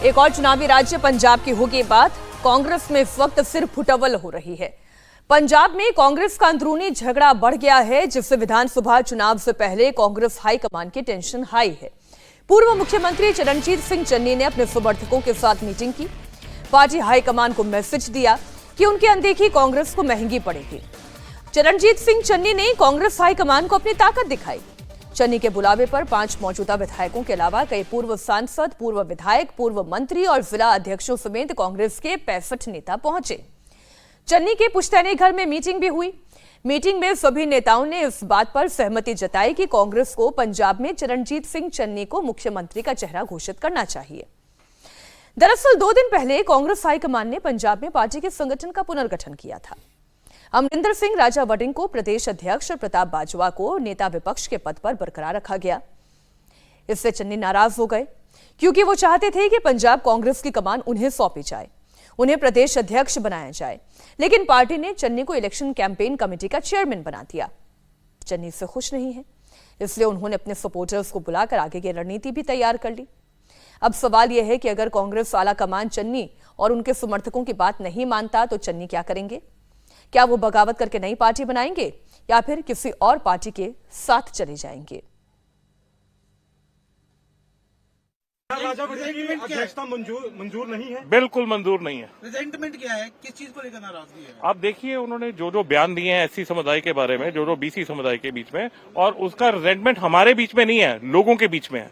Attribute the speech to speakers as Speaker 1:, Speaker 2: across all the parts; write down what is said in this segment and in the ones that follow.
Speaker 1: एक और चुनावी राज्य पंजाब की होगी बात। कांग्रेस में इस वक्त फिर फुटअवल हो रही है। पंजाब में कांग्रेस का अंदरूनी झगड़ा बढ़ गया है, जिससे विधानसभा चुनाव से पहले कांग्रेस हाईकमान की टेंशन हाई है। पूर्व मुख्यमंत्री चरणजीत सिंह चन्नी ने अपने समर्थकों के साथ मीटिंग की। पार्टी हाईकमान को मैसेज दिया कि उनकी अनदेखी कांग्रेस को महंगी पड़ेगी। चरणजीत सिंह चन्नी ने कांग्रेस हाईकमान को अपनी ताकत दिखाई। चन्नी के बुलावे पर 5 मौजूदा विधायकों के अलावा कई पूर्व सांसद, पूर्व विधायक, पूर्व मंत्री और जिला अध्यक्षों समेत कांग्रेस के 65 नेता पहुंचे। चन्नी के पुश्तैनी घर में मीटिंग भी हुई। मीटिंग में सभी नेताओं ने इस बात पर सहमति जताई कि कांग्रेस को पंजाब में चरणजीत सिंह चन्नी को मुख्यमंत्री का चेहरा घोषित करना चाहिए। दरअसल 2 दिन पहले कांग्रेस हाईकमान ने पंजाब में पार्टी के संगठन का पुनर्गठन किया था। अमरिंदर सिंह राजा वड़िंग को प्रदेश अध्यक्ष और प्रताप बाजवा को नेता विपक्ष के पद पर बरकरार रखा गया। इससे चन्नी नाराज हो गए, क्योंकि वो चाहते थे कि पंजाब कांग्रेस की कमान उन्हें सौंपी जाए, उन्हें प्रदेश अध्यक्ष बनाया जाए। लेकिन पार्टी ने चन्नी को इलेक्शन कैंपेन कमेटी का चेयरमैन बना दिया। चन्नी इससे खुश नहीं है, इसलिए उन्होंने अपने सपोर्टर्स को बुलाकर आगे की रणनीति भी तैयार कर ली। अब सवाल यह है कि अगर कांग्रेस आला कमान चन्नी और उनके समर्थकों की बात नहीं मानता तो चन्नी क्या करेंगे? क्या वो बगावत करके नई पार्टी बनाएंगे या फिर किसी और पार्टी के साथ चले जाएंगे?
Speaker 2: राजा वड़िंग की अध्यक्षता मंजूर नहीं है।
Speaker 3: बिल्कुल मंजूर नहीं है।
Speaker 2: रिजेंटमेंट क्या है, किस चीज को लेकर नाराजगी है?
Speaker 3: आप देखिए, उन्होंने जो बयान दिए हैं एससी समुदाय के बारे में, जो बीसी समुदाय के बीच में, और उसका रिजेंटमेंट हमारे बीच में नहीं है, लोगों के बीच में है।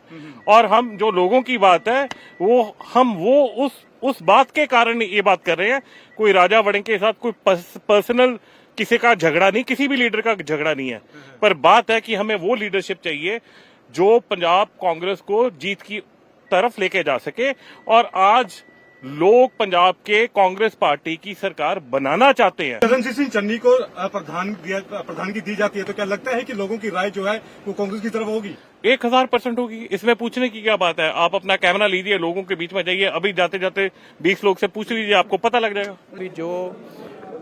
Speaker 3: और हम जो लोगों की बात है वो उस बात के कारण ये बात कर रहे हैं। कोई राजा वड़िंग के साथ कोई पर्सनल किसी का झगड़ा नहीं, किसी भी लीडर का झगड़ा नहीं है। पर बात है कि हमें वो लीडरशिप चाहिए जो पंजाब कांग्रेस को जीत की तरफ लेके जा सके। और आज लोग पंजाब के कांग्रेस पार्टी की सरकार बनाना चाहते हैं।
Speaker 2: चरणजीत सिंह चन्नी को प्रधानगी दी जाती है तो क्या लगता है कि लोगों की राय जो है वो कांग्रेस की तरफ होगी?
Speaker 3: 1000% होगी। इसमें पूछने की क्या बात है? आप अपना कैमरा लीजिए, लोगों के बीच में जाइए, अभी जाते जाते 20 लोग से पूछ लीजिए, आपको पता लग जाएगा।
Speaker 4: अभी जो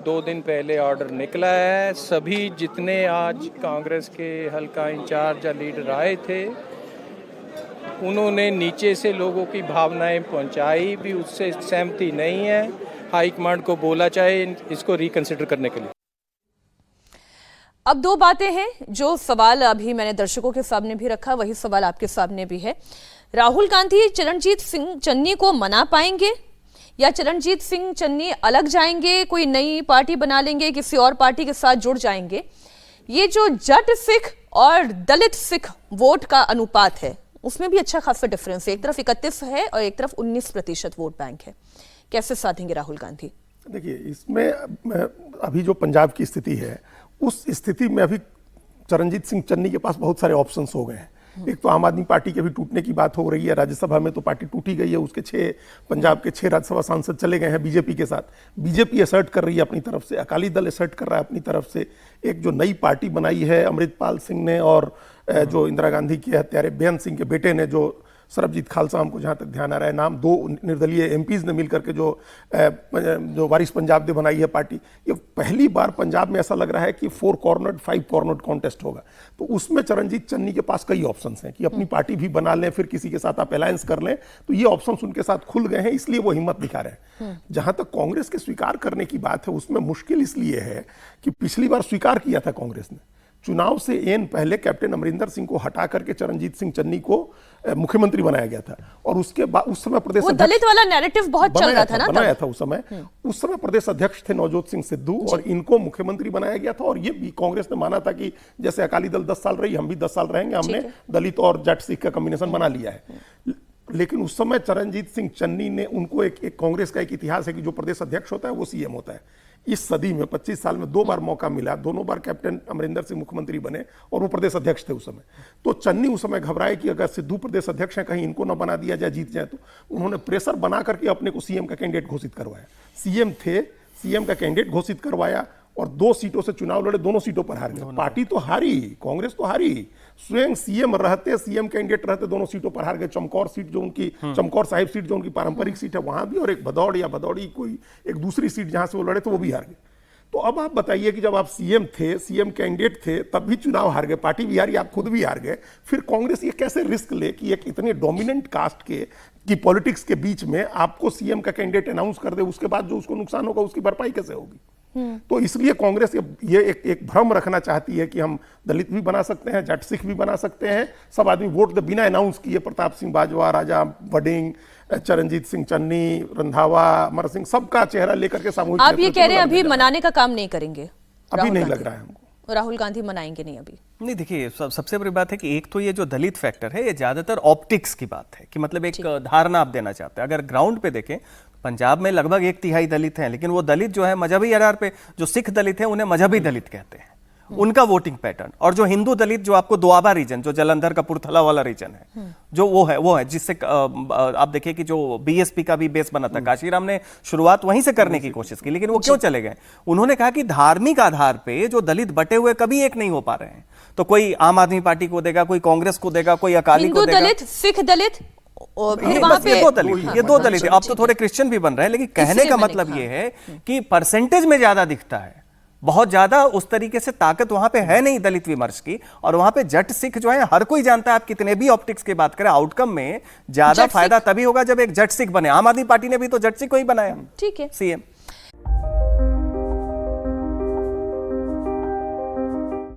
Speaker 4: 2 दिन पहले ऑर्डर निकला है, सभी जितने आज कांग्रेस के हल्का इंचार्ज या लीडर आए थे, उन्होंने नीचे से लोगों की भावनाएं पहुंचाई भी, उससे सहमति नहीं है। हाईकमांड को बोला चाहे इसको रिकंसिडर करने के लिए।
Speaker 1: अब 2 बातें हैं। जो सवाल अभी मैंने दर्शकों के सामने भी रखा, वही सवाल आपके सामने भी है। राहुल गांधी चरणजीत सिंह चन्नी को मना पाएंगे या चरणजीत सिंह चन्नी अलग जाएंगे, कोई नई पार्टी बना लेंगे, किसी और पार्टी के साथ जुड़ जाएंगे? ये जो जट सिख और दलित सिख वोट का अनुपात है, उसमें भी अच्छा खासा डिफरेंस है। एक तरफ 31 है और एक तरफ 19% वोट बैंक है। कैसे साधेंगे राहुल गांधी?
Speaker 5: देखिए, इसमें अभी जो पंजाब की स्थिति है, उस स्थिति में अभी चरणजीत सिंह चन्नी के पास बहुत सारे ऑप्शंस हो गए हैं। एक तो आम आदमी पार्टी के भी टूटने की बात हो रही है। राज्यसभा में तो पार्टी टूटी गई है, उसके पंजाब के 6 राज्यसभा सांसद चले गए हैं बीजेपी के साथ। बीजेपी असर्ट कर रही है अपनी तरफ से, अकाली दल असर्ट कर रहा है अपनी तरफ से। एक जो नई पार्टी बनाई है अमृतपाल सिंह ने और जो इंदिरा गांधी के हत्यारे बेअंत सिंह के बेटे ने, जो सरबजीत खालसा, हमको जहां तक ध्यान आ रहा है नाम, 2 निर्दलीय एमपीज ने मिलकर के जो वारिस पंजाब ने बनाई है पार्टी। ये पहली बार पंजाब में ऐसा लग रहा है कि 4 कॉर्नर्ड 5 कॉर्नर्ड कॉन्टेस्ट होगा। तो उसमें चरणजीत चन्नी के पास कई ऑप्शंस हैं कि अपनी पार्टी भी बना लें, फिर किसी के साथ आप अलायंस कर लें। तो ये ऑप्शंस उनके साथ खुल गए हैं, इसलिए वो हिम्मत दिखा रहे हैं। जहां तक कांग्रेस के स्वीकार करने की बात है, उसमें मुश्किल इसलिए है कि पिछली बार स्वीकार किया था कांग्रेस ने। चुनाव से एन पहले कैप्टन अमरिंदर सिंह को हटा करके चरणजीत सिंह चन्नी को मुख्यमंत्री बनाया गया था। और उसके बाद उस समय प्रदेश
Speaker 1: वो दलित वाला नैरेटिव बहुत चल रहा था ना,
Speaker 5: बनाया था उस समय प्रदेश अध्यक्ष थे नवजोत सिंह सिद्धू, और इनको मुख्यमंत्री बनाया गया था। और ये भी कांग्रेस ने माना था कि जैसे अकाली दल 10 साल रही, हम भी 10 साल रहेंगे, हमने दलित और जट सिख का कॉम्बिनेशन बना लिया है। लेकिन उस समय चरणजीत सिंह चन्नी ने उनको एक कांग्रेस का एक इतिहास है कि जो प्रदेश अध्यक्ष होता है वो सीएम होता है। इस सदी में 25 साल में 2 बार मौका मिला, दोनों बार कैप्टन अमरिंदर सिंह मुख्यमंत्री बने और वो प्रदेश अध्यक्ष थे उस समय। तो चन्नी उस समय घबराए कि अगर सिद्धू प्रदेश अध्यक्ष हैं, कहीं इनको ना बना दिया जाए, जीत जाए। तो उन्होंने प्रेशर बना करके अपने को सीएम का कैंडिडेट घोषित करवाया। सीएम थे, सीएम का कैंडिडेट घोषित करवाया और 2 सीटों से चुनाव लड़े, दोनों सीटों पर हार गए। पार्टी तो हारी, कांग्रेस तो हारी, स्वयं सीएम कैंडिडेट रहते दोनों सीटों पर हार गए। चमकौर सीट जो उनकी चमकौर साहिब सीट जो उनकी पारंपरिक सीट है वहां भी, और एक भदौड़ या भदौड़ी कोई एक दूसरी सीट जहां से वो लड़े थे वो भी हार गए। तो अब आप बताइए कि जब आप सीएम थे, सीएम कैंडिडेट थे, तब भी चुनाव हार गए, पार्टी भी हारी, आप खुद भी हार गए, फिर कांग्रेस ये कैसे रिस्क ले कि एक इतने डोमिनेंट कास्ट की पॉलिटिक्स के बीच में आपको सीएम का कैंडिडेट अनाउंस कर दे, उसके बाद जो उसको नुकसान होगा उसकी भरपाई कैसे होगी? तो इसलिए कांग्रेस ये एक भ्रम रखना चाहती है कि हम दलित भी बना सकते हैं, जट सिख भी बना सकते हैं, सब आदमी वोट दे बिना अनाउंस किए, प्रताप सिंह बाजवा, राजा वडिंग, चरणजीत सिंह चन्नी, रंधावा, अमर सिंह, सबका चेहरा लेकर के सामूहिक
Speaker 1: आप ये
Speaker 5: नेतृत्व
Speaker 1: कह रहे हैं
Speaker 5: लड़ने
Speaker 1: अभी
Speaker 5: जा रहे
Speaker 1: मनाने का काम नहीं करेंगे?
Speaker 5: अभी
Speaker 1: राहुल
Speaker 5: नहीं
Speaker 1: गांधी।
Speaker 5: लग रहा है हमको।
Speaker 1: राहुल गांधी मनाएंगे नहीं अभी?
Speaker 6: नहीं, देखिए सबसे बड़ी बात है कि एक तो ये जो दलित फैक्टर है, ये ज्यादातर ऑप्टिक्स की बात है कि मतलब एक धारणा आप देना चाहते हैं। अगर ग्राउंड पे देखें, पंजाब में लगभग 1/3 दलित हैं, लेकिन वो दलित जो है मजहबी आधार पे, जो सिख दलित है उन्हें मजहबी दलित कहते हैं, उनका वोटिंग पैटर्न। और जो हिंदू दलित, जो आपको दोआबा रीजन, जो जलंधर कपूरथला वाला रीजन है, जो वो है जिससे आप देखिए कि जो बीएसपी का भी बेस बना था, काशीराम ने शुरुआत वहीं से करने की कोशिश की, लेकिन वो क्यों चले गए? उन्होंने कहा कि धार्मिक आधार पे जो दलित बटे हुए कभी एक नहीं हो पा रहे हैं, तो कोई आम आदमी पार्टी को देगा, कोई कांग्रेस को देगा, कोई अकाली को
Speaker 1: हिंदू
Speaker 6: देगा।
Speaker 1: दलित, सिख दलित, और फिर
Speaker 6: ये
Speaker 1: वहां
Speaker 6: बस ये
Speaker 1: पे
Speaker 6: दो दलित, ये दो दलित है। अब तो थोड़े क्रिश्चियन भी बन रहे हैं, लेकिन कहने
Speaker 1: इसलिए
Speaker 6: का
Speaker 1: मैंने
Speaker 6: मतलब
Speaker 1: कहा।
Speaker 6: ये है कि परसेंटेज में ज्यादा दिखता है, बहुत ज्यादा उस तरीके से ताकत वहां पे है नहीं दलित विमर्श की। और वहां पे जट सिख जो है, हर कोई जानता है, आप कितने भी ऑप्टिक्स की बात करें, आउटकम में ज्यादा
Speaker 1: जट
Speaker 6: फायदा तभी होगा जब एक जट सिख बने। आम आदमी पार्टी ने भी तो जट सिख को ही बनाया
Speaker 1: ठीक है।
Speaker 6: सीएम।